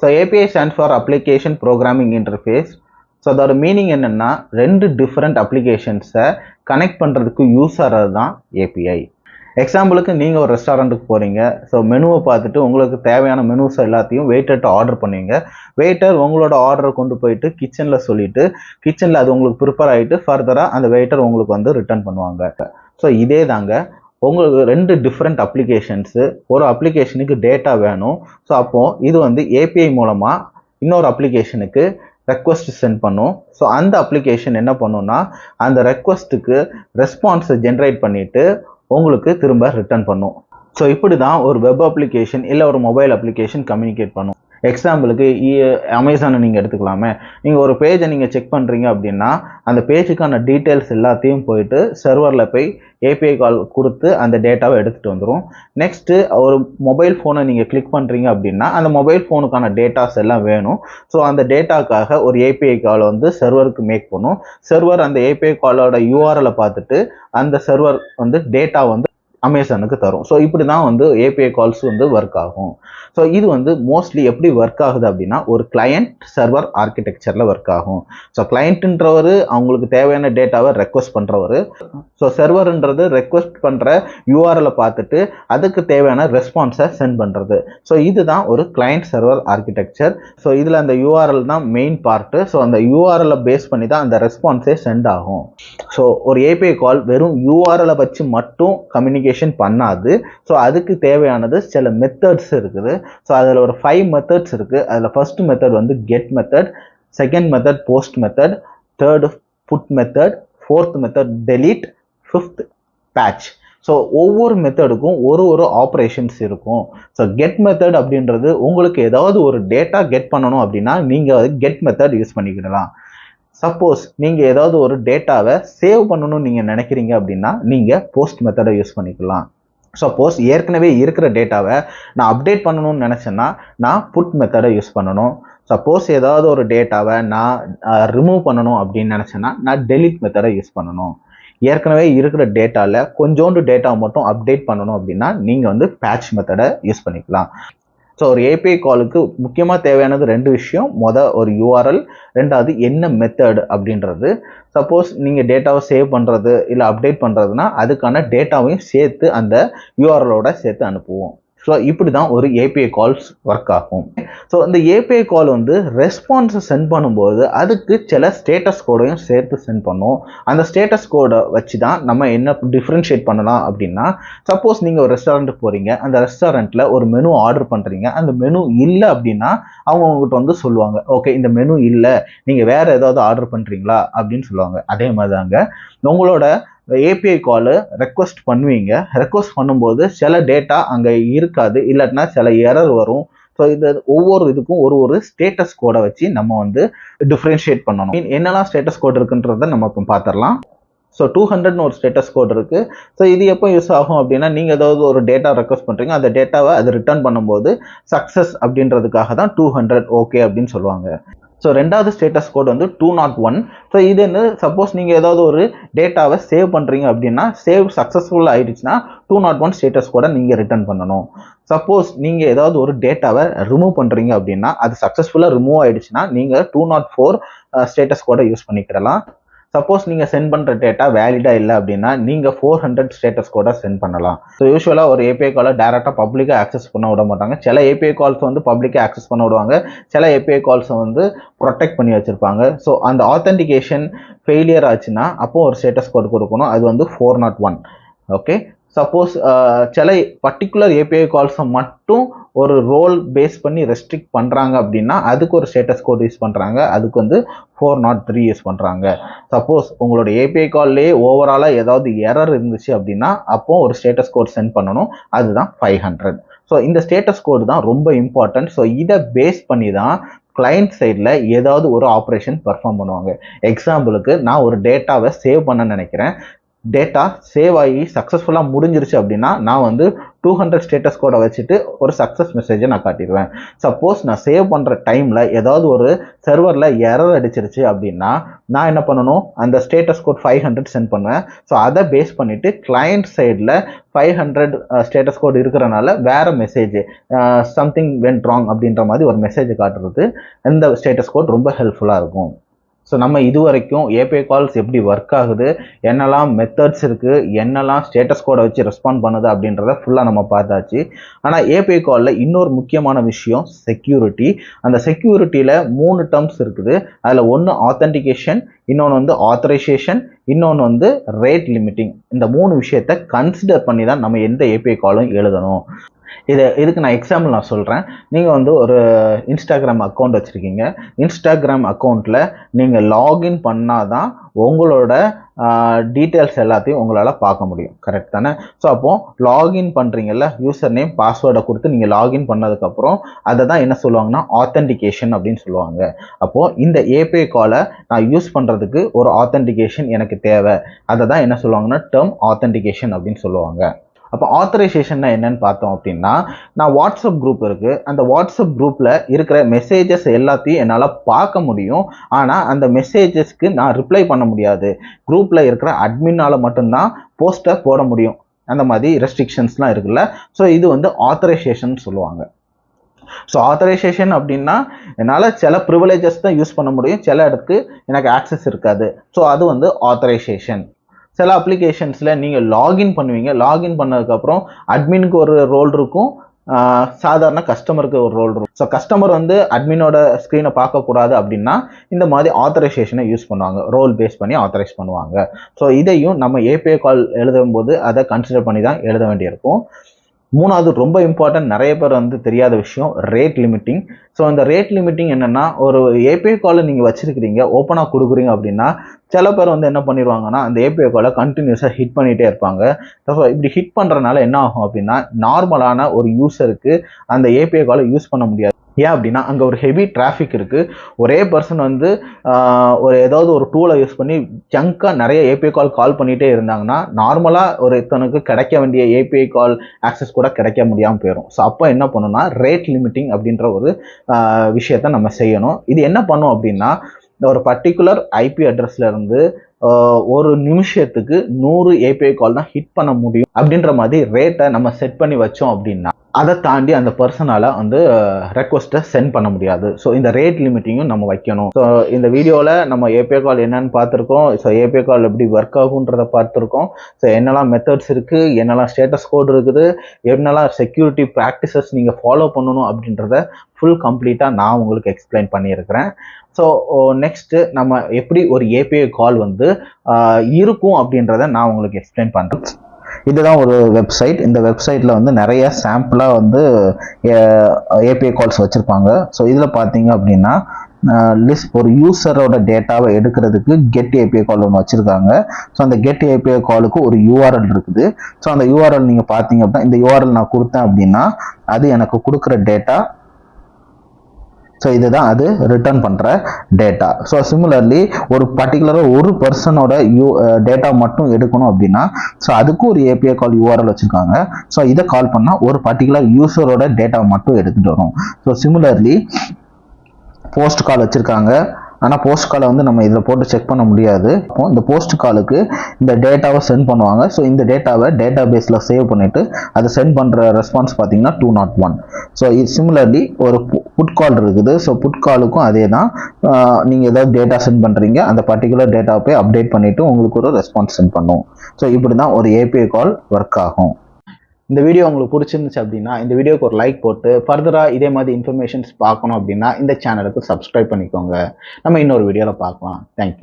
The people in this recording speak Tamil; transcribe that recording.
So API stands for application programming interface. So அதோட மீனிங் என்னென்னா, 2 டிஃப்ரெண்ட் அப்ளிகேஷன்ஸை கனெக்ட் பண்ணுறதுக்கு யூஸ் ஆகிறது தான் ஏபிஐ. எக்ஸாம்பிளுக்கு நீங்கள் ஒரு ரெஸ்டாரண்ட்டுக்கு போகிறீங்க. ஸோ மெனுவை பார்த்துட்டு உங்களுக்கு தேவையான மெனுஸ் எல்லாத்தையும் வெயிட்டர்கிட்ட ஆர்டர் பண்ணுவீங்க. வெயிட்டர் உங்களோட ஆர்டரை கொண்டு போயிட்டு கிச்சனில் சொல்லிவிட்டு, கிச்சனில் அது உங்களுக்கு ப்ரிப்பேர் ஆகிட்டு ஃபர்தராக அந்த வெயிட்டர் உங்களுக்கு வந்து ரிட்டர்ன் பண்ணுவாங்க. ஸோ இதே தாங்க, உங்களுக்கு 2 டிஃப்ரெண்ட் அப்ளிகேஷன்ஸு, ஒரு அப்ளிகேஷனுக்கு டேட்டா வேணும். ஸோ அப்போது இது வந்து ஏபிஐ மூலமாக இன்னொரு அப்ளிகேஷனுக்கு ரெக்வஸ்ட் சென்ட் பண்ணும். ஸோ அந்த அப்ளிகேஷன் என்ன பண்ணுன்னா, அந்த ரெக்வஸ்ட்டுக்கு ரெஸ்பான்ஸை ஜென்ரேட் பண்ணிவிட்டு உங்களுக்கு திரும்ப ரிட்டர்ன் பண்ணும். ஸோ இப்படி தான் ஒரு வெப் அப்ளிகேஷன் இல்லை ஒரு மொபைல் அப்ளிகேஷன் கம்யூனிகேட் பண்ணும். எக்ஸாம்பிளுக்கு அமேசானை நீங்கள் எடுத்துக்கலாமே. நீங்கள் ஒரு பேஜை நீங்கள் செக் பண்ணுறீங்க அப்படின்னா, அந்த பேஜுக்கான டீட்டெயில்ஸ் எல்லாத்தையும் போயிட்டு சர்வரில் போய் ஏபிஐ கால் கொடுத்து அந்த டேட்டாவை எடுத்துகிட்டு வந்துடும். நெக்ஸ்ட்டு ஒரு மொபைல் ஃபோனை நீங்கள் கிளிக் பண்ணுறீங்க அப்படின்னா, அந்த மொபைல் ஃபோனுக்கான டேட்டாஸ் எல்லாம் வேணும். ஸோ அந்த டேட்டாக்காக ஒரு ஏபிஐ கால் வந்து சர்வருக்கு மேக் பண்ணும். சர்வர் அந்த ஏபிஐ காலோட யூஆர்எலை பார்த்துட்டு அந்த சர்வர் வந்து டேட்டா வந்து அமேசானுக்கு தரும். ஸோ இப்படி தான் வந்து ஏபிஐ கால்ஸ் வந்து ஒர்க் ஆகும். ஸோ இது வந்து மோஸ்ட்லி எப்படி ஒர்க் ஆகுது அப்படின்னா, ஒரு கிளையண்ட் சர்வர் ஆர்கிடெக்சரில் ஒர்க் ஆகும். ஸோ கிளையண்ட்டுன்றவர் அவங்களுக்கு தேவையான டேட்டாவை ரெக்வஸ்ட் பண்ணுறவர். ஸோ சர்வர்ன்றது ரெக்வஸ்ட் பண்ணுற யூஆர்எலை பார்த்துட்டு அதுக்கு தேவையான ரெஸ்பான்ஸை சென்ட் பண்ணுறது. ஸோ இதுதான் ஒரு கிளையண்ட் சர்வர் ஆர்கிடெக்சர். ஸோ இதில் அந்த யூஆர்எல் தான் மெயின் பார்ட்டு. ஸோ அந்த யூஆர்எலை பேஸ் பண்ணி தான் அந்த ரெஸ்பான்ஸே சென்ட் ஆகும். ஸோ ஒரு ஏபிஐ கால் வெறும் யூஆர்எலை வச்சு மட்டும் கம்யூனிகேஷன் பண்ணாது. ஸோ அதுக்கு தேவையானது சில மெத்தட்ஸ் இருக்குது. ஸோ அதில் ஒரு 5 மெத்தட்ஸ் இருக்குது. அதில் ஃபர்ஸ்ட் மெத்தட் வந்து get method, second method post method, third put method, fourth method delete, fifth patch. So ஒவ்வொரு மெத்தடுக்கும் ஒரு ஆப்ரேஷன்ஸ் இருக்கும். ஸோ கெட் மெத்தட் அப்படின்றது உங்களுக்கு ஏதாவது ஒரு டேட்டா கெட் பண்ணணும் அப்படின்னா நீங்கள் கெட் மெத்தட் யூஸ் பண்ணிக்கிடலாம். சப்போஸ் நீங்கள் ஏதாவது ஒரு டேட்டாவை சேவ் பண்ணணும்னு நீங்கள் நினைக்கிறீங்க அப்படின்னா நீங்கள் போஸ்ட் மெத்தடை யூஸ் பண்ணிக்கலாம். சப்போஸ் ஏற்கனவே இருக்கிற டேட்டாவை நான் அப்டேட் பண்ணணும்னு நினச்சேன்னா நான் புட் மெத்தடை யூஸ் பண்ணணும். சப்போஸ் ஏதாவது ஒரு டேட்டாவை நான் ரிமூவ் பண்ணணும் அப்படின்னு நினச்சேன்னா நான் டெலீட் மெத்தடை யூஸ் பண்ணணும். ஏற்கனவே இருக்கிற டேட்டாவில் கொஞ்சோண்டு டேட்டாவை மட்டும் அப்டேட் பண்ணணும் அப்படின்னா நீங்கள் வந்து பேட்ச் மெத்தடை யூஸ் பண்ணிக்கலாம். ஸோ ஒரு ஏபிஐ காலுக்கு முக்கியமாக தேவையானது 2 விஷயம். ஒரு யூஆர்எல், ரெண்டாவது என்ன மெத்தட் அப்படின்றது. சப்போஸ் நீங்கள் டேட்டாவை சேவ் பண்ணுறது இல்லை அப்டேட் பண்ணுறதுனா அதுக்கான டேட்டாவையும் சேர்த்து அந்த யூஆர்எலோட சேர்த்து அனுப்புவோம். ஸோ இப்படி தான் ஒரு ஏபிஐ கால்ஸ் ஒர்க் ஆகும். ஸோ இந்த ஏபிஐ கால் வந்து ரெஸ்பான்ஸை சென்ட் பண்ணும்போது அதுக்கு சில ஸ்டேட்டஸ் கோடையும் சேர்த்து சென்ட் பண்ணும். அந்த ஸ்டேட்டஸ் கோடை வச்சு தான் நம்ம என்ன டிஃப்ரென்ஷியேட் பண்ணலாம் அப்படின்னா, சப்போஸ் நீங்கள் ஒரு ரெஸ்டாரண்ட்டுக்கு போகிறீங்க, அந்த ரெஸ்டாரண்ட்டில் ஒரு மெனு ஆர்டர் பண்ணுறீங்க, அந்த மெனு இல்லை அப்படின்னா அவங்க உங்கள்கிட்ட வந்து சொல்லுவாங்க, ஓகே இந்த மெனு இல்லை, நீங்கள் வேறு ஏதாவது ஆர்டர் பண்ணுறீங்களா அப்படின்னு சொல்லுவாங்க. அதே மாதிரி தாங்க உங்களோட ஏபிஐ காலு ரெக்வஸ்ட் பண்ணுவீங்க. ரெக்வஸ்ட் பண்ணும்போது சில டேட்டா அங்கே இருக்காது, இல்லாட்டினா சில எரர் வரும். ஸோ இது ஒவ்வொரு இதுக்கும் ஒரு ஸ்டேட்டஸ் கோடை வச்சு நம்ம வந்து டிஃப்ரென்ஷியேட் பண்ணணும். என்னெல்லாம் ஸ்டேட்டஸ் கோட் இருக்குன்றதை நம்ம இப்போ பார்த்துடலாம். ஸோ 200ன்னு ஒரு ஸ்டேட்டஸ் கோட் இருக்குது. ஸோ இது எப்போ யூஸ் ஆகும் அப்படின்னா, நீங்கள் ஏதாவது ஒரு டேட்டா ரெக்வஸ்ட் பண்ணுறீங்க, அந்த டேட்டாவை அது ரிட்டர்ன் பண்ணும்போது சக்ஸஸ் அப்படின்றதுக்காக தான் 200 ஓகே அப்படின்னு சொல்லுவாங்க. ஸோ ரெண்டாவது ஸ்டேட்டஸ் கோட் வந்து 201. ஸோ இது என்ன, சப்போஸ் நீங்கள் ஏதாவது ஒரு டேட்டாவை சேவ் பண்ணுறீங்க அப்படின்னா சேவ் சக்ஸஸ்ஃபுல்லாக ஆகிடுச்சுன்னா 201 ஸ்டேட்டஸ் கோடை நீங்கள் ரிட்டர்ன் பண்ணணும். சப்போஸ் நீங்கள் ஏதாவது ஒரு டேட்டாவை ரிமூவ் பண்ணுறீங்க அப்படின்னா அது சக்ஸஸ்ஃபுல்லாக ரிமூவ் ஆகிடுச்சுன்னா நீங்கள் 204 ஸ்டேட்டஸ் கோடை யூஸ் பண்ணிக்கிடலாம். சப்போஸ் நீங்கள் சென்ட் பண்ணுற டேட்டா வேலிடாக இல்லை அப்படின்னா நீங்கள் 400 ஸ்டேட்டஸ் கோடை சென்ட் பண்ணலாம். ஸோ யூஸ்வலாக ஒரு ஏபிஐ காலை டேரெக்டாக பப்ளிக்காக ஆக்சஸ் பண்ண விட மாட்டாங்க. சில ஏபிஐ கால்ஸ் வந்து பப்ளிக்காக ஆக்சஸ் பண்ண விடுவாங்க, சில ஏபிஐ கால்ஸை வந்து ப்ரொடெக்ட் பண்ணி வச்சுருப்பாங்க. ஸோ அந்த ஆத்தென்டிகேஷன் ஃபெயிலியர் ஆச்சுன்னா அப்போது ஒரு ஸ்டேட்டஸ் கோட் கொடுக்கணும். அது வந்து 401. ஓகே, சப்போஸ் சில பர்டிகுலர் ஏபிஐ கால்ஸை மட்டும் ஒரு ரோல் பேஸ் பண்ணி ரெஸ்ட்ரிக்ட் பண்ணுறாங்க அப்படின்னா அதுக்கு ஒரு ஸ்டேட்டஸ் கோட் யூஸ் பண்ணுறாங்க. அதுக்கு வந்து 403 யூஸ் பண்ணுறாங்க. சப்போஸ் உங்களோட ஏபிஐ கால்லேயே ஓவராலாக ஏதாவது எரர் இருந்துச்சு அப்படின்னா அப்போது ஒரு ஸ்டேட்டஸ் கோட் சென்ட் பண்ணணும். அதுதான் 500. ஸோ இந்த ஸ்டேட்டஸ் கோடு தான் ரொம்ப இம்பார்ட்டன்ட். ஸோ இதை பேஸ் பண்ணி தான் கிளைண்ட் சைடில் ஏதாவது ஒரு ஆப்ரேஷன் பர்ஃபார்ம் பண்ணுவாங்க. எக்ஸாம்பிளுக்கு நான் ஒரு டேட்டாவை சேவ் பண்ண நினைக்கிறேன். டேட்டா சேவ் ஆகி சக்ஸஸ்ஃபுல்லாக முடிஞ்சிருச்சு அப்படின்னா நான் வந்து 200 ஸ்டேட்டஸ் கோடை வச்சுட்டு ஒரு சக்ஸஸ் மெசேஜை நான் காட்டிடுவேன். சப்போஸ் நான் சேவ் பண்ணுற டைமில் ஏதாவது ஒரு சர்வரில் எரர் அடிச்சிருச்சு அப்படின்னா நான் என்ன பண்ணணும், அந்த ஸ்டேட்டஸ் கோட் 500 சென்ட் பண்ணுவேன். ஸோ அதை பேஸ் பண்ணிவிட்டு கிளையண்ட் சைடில் 500 ஸ்டேட்டஸ் கோட் இருக்கிறனால வேறு மெசேஜ் சம்திங் வென்ட் ராங் அப்படின்ற மாதிரி ஒரு மெசேஜ் காட்டுறது இந்த ஸ்டேட்டஸ் கோட் ரொம்ப ஹெல்ப்ஃபுல்லாக இருக்கும். ஸோ நம்ம இது வரைக்கும் ஏபிஐ கால்ஸ் எப்படி ஒர்க் ஆகுது, என்னெல்லாம் மெத்தட்ஸ் இருக்குது, என்னெல்லாம் ஸ்டேட்டஸ் கோடை வச்சு ரெஸ்பாண்ட் பண்ணுது அப்படின்றத ஃபுல்லாக நம்ம பார்த்தாச்சு. ஆனால் ஏபிஐ காலில் இன்னொரு முக்கியமான விஷயம் செக்யூரிட்டி. அந்த செக்யூரிட்டியில் 3 டேர்ம்ஸ் இருக்குது. அதில் ஒன்று ஆத்தென்டிகேஷன், இன்னொன்று வந்து ஆத்தரைசேஷன், இன்னொன்று வந்து ரேட் லிமிட்டிங். இந்த 3 விஷயத்தை கன்சிடர் பண்ணி தான் நம்ம எந்த ஏபிஐ காலும் எழுதணும். இதுக்கு நான் எக்ஸாம்பிள் நான் சொல்கிறேன். நீங்கள் வந்து ஒரு இன்ஸ்டாகிராம் அக்கௌண்ட் வச்சுருக்கீங்க. இன்ஸ்டாகிராம் அக்கௌண்ட்டில் நீங்கள் லாகின் பண்ணால் தான் உங்களோட டீட்டெயில்ஸ் எல்லாத்தையும் உங்களால் பார்க்க முடியும். கரெக்ட் தானே? ஸோ அப்போது லாகின் பண்ணுறீங்கல்ல, யூசர் நேம் பாஸ்வேர்டை கொடுத்து நீங்கள் லாகின் பண்ணதுக்கப்புறம் அதை தான் என்ன சொல்லுவாங்கன்னா ஆத்தென்டிகேஷன் அப்படின்னு சொல்லுவாங்க. அப்போது இந்த ஏபிஐ காலை நான் யூஸ் பண்ணுறதுக்கு ஒரு ஆத்தென்டிகேஷன் எனக்கு தேவை. அதை தான் என்ன சொல்லுவாங்கன்னா டேர்ம் ஆத்தென்டிகேஷன் அப்படின்னு சொல்லுவாங்க. அப்போ ஆத்தரைசேஷன்னா என்னன்னு பார்த்தோம் அப்படின்னா, நான் வாட்ஸ்அப் குரூப் இருக்குது, அந்த வாட்ஸ்அப் குரூப்பில் இருக்கிற மெசேஜஸ் எல்லாத்தையும் என்னால் பார்க்க முடியும். ஆனால் அந்த மெசேஜஸ்க்கு நான் ரிப்ளை பண்ண முடியாது. குரூப்பில் இருக்கிற அட்மினால் மட்டும்தான் போஸ்ட்டை போட முடியும். அந்த மாதிரி ரெஸ்ட்ரிக்ஷன்ஸ்லாம் இருக்குல்ல. ஸோ இது வந்து ஆத்தரைசேஷன் சொல்லுவாங்க. ஸோ ஆத்தரைசேஷன் அப்படின்னா என்னால் சில ப்ரிவிலேஜஸ் தான் யூஸ் பண்ண முடியும், சில இடத்துக்கு எனக்கு ஆக்சஸ் இருக்காது. ஸோ அது வந்து ஆத்தரைசேஷன். சில அப்ளிகேஷன்ஸில் நீங்கள் லாகின் பண்ணுவீங்க. லாகின் பண்ணதுக்கப்புறம் அட்மினுக்கு ஒரு ரோல் இருக்கும், சாதாரண கஸ்டமருக்கு ஒரு ரோல் இருக்கும். ஸோ கஸ்டமர் வந்து அட்மினோட ஸ்க்ரீனை பார்க்கக்கூடாது அப்படின்னா இந்த மாதிரி ஆத்தரைசேஷனை யூஸ் பண்ணுவாங்க. ரோல் பேஸ் பண்ணி ஆத்தரைஸ் பண்ணுவாங்க. ஸோ இதையும் நம்ம ஏபிஐ கால் எழுதும் போது அதை கன்சிடர் பண்ணி தான் எழுத வேண்டியிருக்கும். 3வது ரொம்ப இம்பார்ட்டன்ட், நிறைய பேர் வந்து தெரியாத விஷயம், ரேட் லிமிட்டிங். ஸோ இந்த ரேட் லிமிட்டிங் என்னென்னா, ஒரு ஏபிஐ காலை நீங்கள் வச்சுருக்கிறீங்க, ஓப்பனாக கொடுக்குறீங்க அப்படின்னா சில பேர் வந்து என்ன பண்ணிடுவாங்கன்னா அந்த ஏபிஐ காலை கண்டினியூஸாக ஹிட் பண்ணிகிட்டே இருப்பாங்க. ஸோ இப்படி ஹிட் பண்ணுறதுனால என்ன ஆகும் அப்படின்னா, நார்மலான ஒரு யூஸருக்கு அந்த ஏபிஐ காலை யூஸ் பண்ண முடியாது. ஏன் அப்படின்னா அங்கே ஒரு ஹெவி டிராஃபிக் இருக்குது. ஒரே பர்சன் வந்து ஒரு ஏதாவது ஒரு டூலை யூஸ் பண்ணி ஜங்காக நிறைய ஏபிஐ கால் பண்ணிகிட்டே இருந்தாங்கன்னா நார்மலாக ஒரு இத்தனுக்கு கிடைக்க வேண்டிய ஏபிஐ கால் ஆக்சஸ் கூட கிடைக்க முடியாமல் போயிடும். ஸோ அப்போ என்ன பண்ணணும்னா ரேட் லிமிட்டிங் அப்படின்ற ஒரு விஷயத்த நம்ம செய்யணும். இது என்ன பண்ணும் அப்படின்னா, ஒரு பர்டிகுலர் ஐபி அட்ரஸ்லேருந்து ஒரு நிமிஷத்துக்கு 100 ஏபிஐ கால் தான் ஹிட் பண்ண முடியும் அப்படின்ற மாதிரி ரேட்டை நம்ம செட் பண்ணி வச்சோம் அப்படின்னா அதை தாண்டி அந்த பர்சனால் வந்து ரெக்வஸ்ட்டை சென்ட் பண்ண முடியாது. ஸோ இந்த ரேட் லிமிட்டிங்கும் நம்ம வைக்கணும். ஸோ இந்த வீடியோவில் நம்ம ஏபிஐ கால் என்னன்னு பார்த்துருக்கோம். ஸோ ஏபிஐ கால் எப்படி ஒர்க் ஆகுன்றதை பார்த்துருக்கோம். ஸோ என்னெல்லாம் மெத்தட்ஸ் இருக்குது, என்னெல்லாம் ஸ்டேட்டஸ் கோட் இருக்குது, என்னெல்லாம் செக்யூரிட்டி ப்ராக்டிசஸ் நீங்கள் ஃபாலோ பண்ணணும் அப்படின்றத ஃபுல் கம்ப்ளீட்டாக நான் உங்களுக்கு எக்ஸ்பிளைன் பண்ணியிருக்கிறேன். ஸோ நெக்ஸ்ட்டு நம்ம எப்படி ஒரு ஏபிஐ கால் வந்து இருக்கும் அப்படின்றத நான் உங்களுக்கு எக்ஸ்பிளைன் பண்ணுறேன். இதுதான் ஒரு வெப்சைட். இந்த வெப்சைட்டில் வந்து நிறைய சாம்பிளாக வந்து ஏபிஐ கால்ஸ் வச்சுருப்பாங்க. ஸோ இதில் பார்த்தீங்க அப்படின்னா லிஸ்ட் ஒரு யூசரோட டேட்டாவை எடுக்கிறதுக்கு கெட் ஏபிஐ கால் ஒன்று வச்சுருக்காங்க. ஸோ அந்த கெட் ஏபிஐ காலுக்கு ஒரு யூஆர்எல் இருக்குது. ஸோ அந்த யூஆர்எல் நீங்கள் பார்த்தீங்க அப்படின்னா இந்த யூஆர்எல் நான் கொடுத்தேன் அப்படின்னா அது எனக்கு கொடுக்குற டேட்டா. ஸோ இதுதான் அது ரிட்டர்ன் பண்ணுற டேட்டா. ஸோ சிமிலர்லி ஒரு பர்டிகுலராக ஒரு பர்சனோட டேட்டா மட்டும் எடுக்கணும் அப்படின்னா ஸோ அதுக்கும் ஒரு ஏபிஐ கால் யூஆர்எல் வச்சுருக்காங்க. ஸோ இதை கால் பண்ணால் ஒரு பர்டிகுலர் யூசரோட டேட்டா மட்டும் எடுத்துகிட்டு வரும். ஸோ சிமிலர்லி போஸ்ட் கால் வச்சுருக்காங்க. ஆனால் போஸ்ட் காலை வந்து நம்ம இதில் போட்டு செக் பண்ண முடியாது. அப்போ இந்த போஸ்ட் காலுக்கு இந்த டேட்டாவை சென்ட் பண்ணுவாங்க. ஸோ இந்த டேட்டாவை டேட்டா பேஸில் சேவ் பண்ணிவிட்டு அதை சென்ட் பண்ணுற ரெஸ்பான்ஸ் பார்த்தீங்கன்னா 201. ஸோ இது சிமிலர்லி ஒரு புட் கால் இருக்குது. ஸோ புட் காலுக்கும் அதே தான். நீங்கள் ஏதாவது டேட்டா சென்ட் பண்ணுறீங்க, அந்த பர்டிகுலர் டேட்டாவை போய் அப்டேட் பண்ணிவிட்டு உங்களுக்கு ஒரு ரெஸ்பான்ஸ் சென்ட் பண்ணும். ஸோ இப்படி தான் ஒரு ஏபிஐ கால் ஒர்க் ஆகும். இந்த வீடியோ உங்களுக்கு பிடிச்சிருந்துச்சு அப்படின்னா இந்த வீடியோக்கு ஒரு லைக் போட்டு ஃபர்தராக இதே மாதிரி இன்ஃபர்மேஷன்ஸ் பார்க்கணும் அப்படின்னா இந்த சேனலுக்கு சப்ஸ்கிரைப் பண்ணிக்கோங்க. நம்ம இன்னொரு வீடியோவில் பார்க்கலாம். தேங்க்யூ.